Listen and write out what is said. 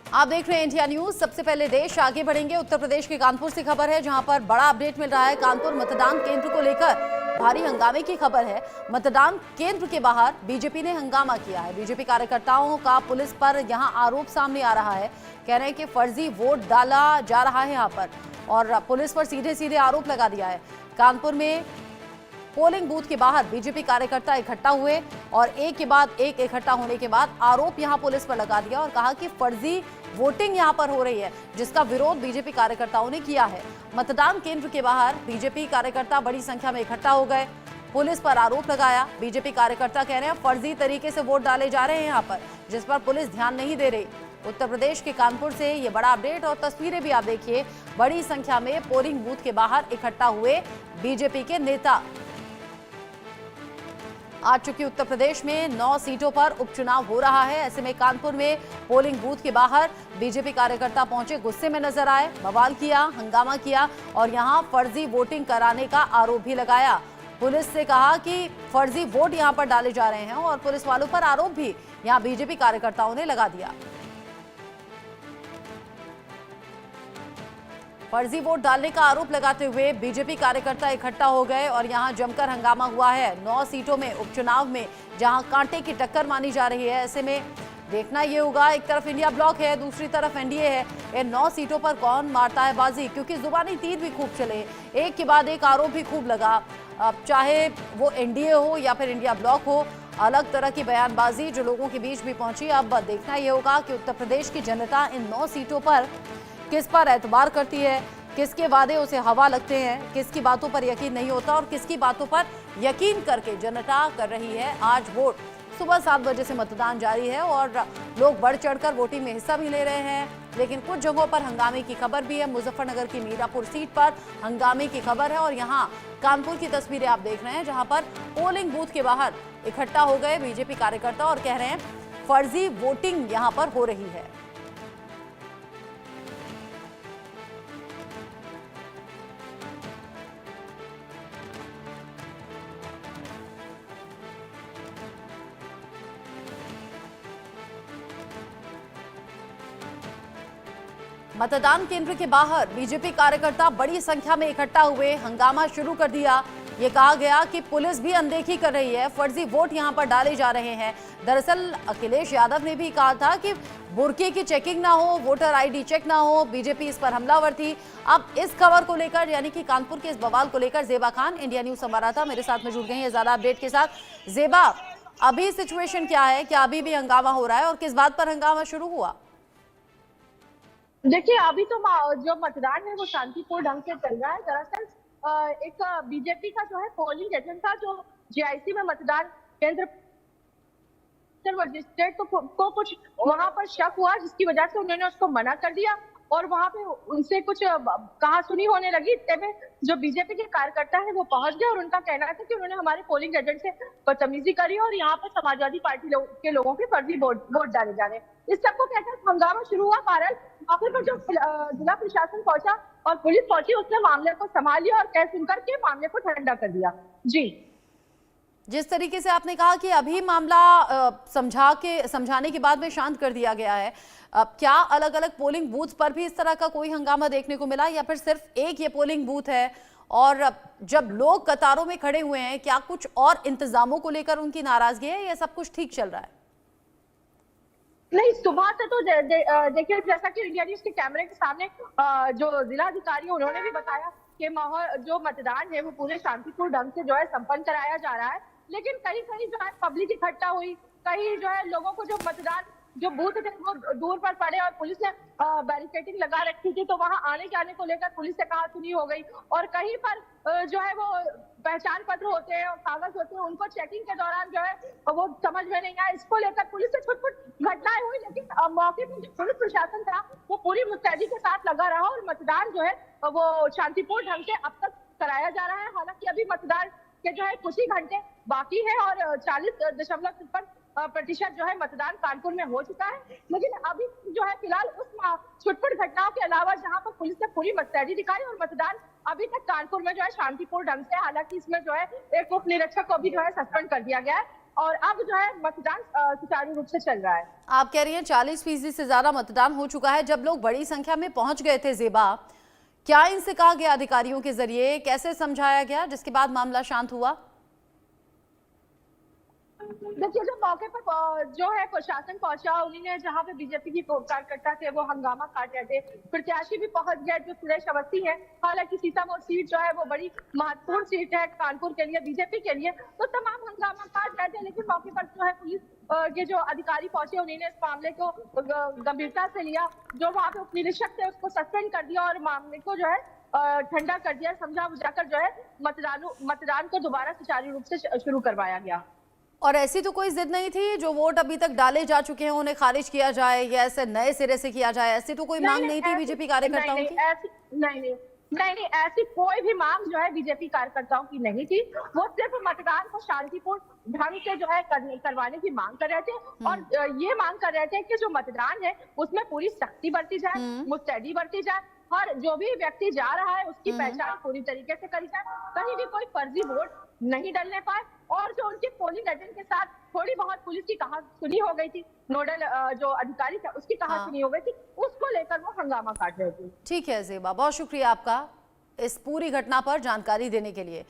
आप देख रहे हैं इंडिया न्यूज। सबसे पहले देश आगे बढ़ेंगे। उत्तर प्रदेश के कानपुर से खबर है, जहां पर बड़ा अपडेट मिल रहा है। कानपुर मतदान केंद्र को लेकर भारी हंगामे की खबर है। मतदान केंद्र के बाहर बीजेपी ने हंगामा किया है। बीजेपी कार्यकर्ताओं का पुलिस पर यहां आरोप सामने आ रहा है। कह रहे हैं कि फर्जी वोट डाला जा रहा है यहां पर, और पुलिस पर सीधे सीधे आरोप लगा दिया है। कानपुर में पोलिंग बूथ के बाहर बीजेपी कार्यकर्ता इकट्ठा हुए और एक के बाद एक इकट्ठा होने के बाद आरोप यहां पुलिस पर लगा दिया और कहा कि फर्जी वोटिंग यहां पर हो रही है, जिसका विरोध बीजेपी कार्यकर्ताओं ने किया है। मतदान केंद्र के बाहर बीजेपी कार्यकर्ता बड़ी संख्या में इकट्ठा हो गए, पुलिस पर आरोप लगाया। बीजेपी कार्यकर्ता कह रहे हैं फर्जी तरीके से वोट डाले जा रहे हैं यहां पर, जिस पर पुलिस ध्यान नहीं दे रही। उत्तर प्रदेश के कानपुर से ये बड़ा अपडेट, और तस्वीरें भी आप देखिए। बड़ी संख्या में पोलिंग बूथ के बाहर इकट्ठा हुए बीजेपी के नेता। आज चूंकि उत्तर प्रदेश में 9 सीटों पर उपचुनाव हो रहा है, ऐसे में कानपुर में पोलिंग बूथ के बाहर बीजेपी कार्यकर्ता पहुंचे, गुस्से में नजर आए, बवाल किया, हंगामा किया और यहां फर्जी वोटिंग कराने का आरोप भी लगाया। पुलिस से कहा कि फर्जी वोट यहां पर डाले जा रहे हैं और पुलिस वालों पर आरोप भी यहां बीजेपी कार्यकर्ताओं ने लगा दिया। फर्जी वोट डालने का आरोप लगाते हुए बीजेपी कार्यकर्ता इकट्ठा हो गए और यहां जमकर हंगामा हुआ है। 9 सीटों में उपचुनाव में जहां कांटे की टक्कर मानी जा रही है, ऐसे में देखना यह होगा, एक तरफ इंडिया ब्लॉक है, दूसरी तरफ एनडीए है। इन 9 सीटों पर कौन मारता है बाजी, क्योंकि जुबानी तीर भी खूब चले, एक के बाद एक आरोप भी खूब लगा। अब चाहे वो एनडीए हो या फिर इंडिया ब्लॉक हो, अलग तरह की बयानबाजी जो लोगों के बीच भी पहुंची। अब देखना यह होगा कि उत्तर प्रदेश की जनता इन 9 सीटों पर किस पर एतबार करती है, किसके वादे उसे हवा लगते हैं, किसकी बातों पर यकीन नहीं होता और किसकी बातों पर यकीन करके जनता कर रही है आज वोट। सुबह 7 बजे से मतदान जारी है और लोग बढ़ चढ़कर वोटिंग में हिस्सा भी ले रहे हैं, लेकिन कुछ जगहों पर हंगामे की खबर भी है। मुजफ्फरनगर की मीरापुर सीट पर हंगामे की खबर है और यहाँ कानपुर की तस्वीरें आप देख रहे हैं, जहां पर पोलिंग बूथ के बाहर इकट्ठा हो गए बीजेपी कार्यकर्ता और कह रहे हैं फर्जी वोटिंग यहाँ पर हो रही है। मतदान केंद्र के बाहर बीजेपी कार्यकर्ता बड़ी संख्या में इकट्ठा हुए, हंगामा शुरू कर दिया। ये कहा गया कि पुलिस भी अनदेखी कर रही है, फर्जी वोट यहां पर डाले जा रहे हैं। दरअसल अखिलेश यादव ने भी कहा था कि बुर्के की चेकिंग ना हो, वोटर आईडी चेक ना हो, बीजेपी इस पर हमलावर थी। अब इस खबर को लेकर, यानी कि कानपुर के इस बवाल को लेकर, जेबा खान इंडिया न्यूज संवाददाता मेरे साथ में जुड़ गई है ज्यादा अपडेट के साथ। जेबा, अभी सिचुएशन क्या है, क्या अभी भी हंगामा हो रहा है और किस बात पर हंगामा शुरू हुआ? देखिए, अभी तो जो मतदान है वो शांतिपूर्ण ढंग से चल रहा है। दरअसल एक बीजेपी का जो है पोलिंग एजेंट था, जो जीआईसी में मतदान केंद्र मजिस्ट्रेट को कुछ वहां पर शक हुआ, जिसकी वजह से उन्होंने उसको मना कर दिया और वहां पे उनसे कुछ कहा सुनी होने लगी। इतने में जो बीजेपी के कार्यकर्ता है वो पहुंच गए और उनका कहना था कि उन्होंने हमारे पोलिंग एजेंट से बदतमीजी करी और यहाँ पर समाजवादी पार्टी के लोगों के फर्जी वोट डाले जा रहे हैं। इस सबको कहकर हंगामा शुरू हुआ। कारण मौके पर जो जिला प्रशासन पहुंचा और पुलिस पहुंची, उसने मामले को संभाल लिया और कह सुनकर के मामले को ठंडा कर दिया। जी, जिस तरीके से आपने कहा कि अभी मामला समझाने के बाद में शांत कर दिया गया है, क्या अलग अलग पोलिंग बूथ पर भी इस तरह का कोई हंगामा देखने को मिला या फिर सिर्फ एक ये पोलिंग बूथ है? और जब लोग कतारों में खड़े हुए हैं, क्या कुछ और इंतजामों को लेकर उनकी नाराजगी है या सब कुछ ठीक चल रहा है? नहीं, सुबह से तो देखिए, जैसा कि इंडिया न्यूज के कैमरे के सामने जो जिलाधिकारी उन्होंने भी बताया कि माहौल जो मतदान है वो पूरे शांतिपूर्ण ढंग से जो है संपन्न कराया जा रहा है। लेकिन कहीं कहीं जो है पब्लिक इकट्ठा हुई, कहीं जो है लोगों को जो मतदान जो बूथ थे वो दूर पर पड़े और पुलिस ने बैरिकेडिंग लगा रखी थी, तो वहां आने जाने को लेकर पुलिस से कहा सुनी हो गई। और कहीं पर जो है वो पहचान पत्र होते हैं और कागज होते हैं, उनको चेकिंग के दौरान जो है वो समझ में नहीं आया। इसको लेकर पुलिस से छुट घटनाएं हुई, लेकिन मौके पर जो पुलिस प्रशासन था वो पूरी मुस्तैदी के साथ लगा रहा और मतदान जो है वो शांतिपूर्ण ढंग से अब तक कराया जा रहा है। हालांकि अभी मतदान के जो है कुछ ही घंटे बाकी है और 40.53% जो है मतदान कानपुर में हो चुका है। लेकिन अभी जो है फिलहाल उस छुटपुट घटनाओं के अलावा जहां पर पुलिस ने पूरी मुस्तैदी दिखाई और मतदान अभी तक कानपुर में जो है शांतिपूर्ण ढंग से, हालांकि इसमें जो है एक उप निरीक्षक को भी जो है सस्पेंड कर दिया गया है। और अब जो है मतदान सुचारू रूप से चल रहा है। आप कह रही हैं 40% से ज्यादा मतदान हो चुका है। जब लोग बड़ी संख्या में पहुंच गए थे जेबा, क्या इनसे कहा गया अधिकारियों के जरिए, कैसे समझाया गया जिसके बाद मामला शांत हुआ? देखिए, जो मौके पर जो है प्रशासन पहुंचा, उन्होंने जहां पे बीजेपी की कार्यकर्ता थे वो हंगामा काट रहे थे, प्रत्याशी भी पहुंच गए जो सुरेश अवस्थी है। हालांकि सीतामढ़ी सीट जो है वो बड़ी महत्वपूर्ण सीट है कानपुर के लिए, बीजेपी के लिए, तो तमाम हंगामा काट रहे थे। लेकिन मौके पर जो है पुलिस के जो अधिकारी पहुंचे, उन्होंने इस मामले को गंभीरता से लिया। जो वहां पे उप निरीक्षक थे उसको सस्पेंड कर दिया और मामले को जो है ठंडा कर दिया, समझा बुझाकर जो है मतदान को दोबारा सुचारू रूप से शुरू करवाया गया। और ऐसी तो कोई जिद नहीं थी जो वोट अभी तक डाले जा चुके हैं उन्हें खारिज किया जाए या ऐसे नए सिरे से किया जाए, ऐसी तो कोई मांग नहीं थी बीजेपी कार्यकर्ताओं की? नहीं, ऐसी कोई भी मांग जो है बीजेपी कार्यकर्ताओं की नहीं थी। वो सिर्फ मतदान को शांतिपूर्ण ढंग से जो है करवाने की मांग कर रहे थे और ये मांग कर रहे थे कि जो मतदान है उसमें पूरी सख्ती बरती जाए, मुस्तैदी बरती जाए और जो भी व्यक्ति जा रहा है उसकी पहचान पूरी तरीके से करी जाए, कहीं भी कोई फर्जी वोट नहीं डलने पाए। और जो उनके पोलिंग एजेंट के साथ थोड़ी बहुत पुलिस की कहासुनी हो गई थी, नोडल जो अधिकारी था उसकी कहासुनी हो गई थी, उसको लेकर वो हंगामा काट रहे थे। ठीक है जेबा, बहुत शुक्रिया आपका इस पूरी घटना पर जानकारी देने के लिए।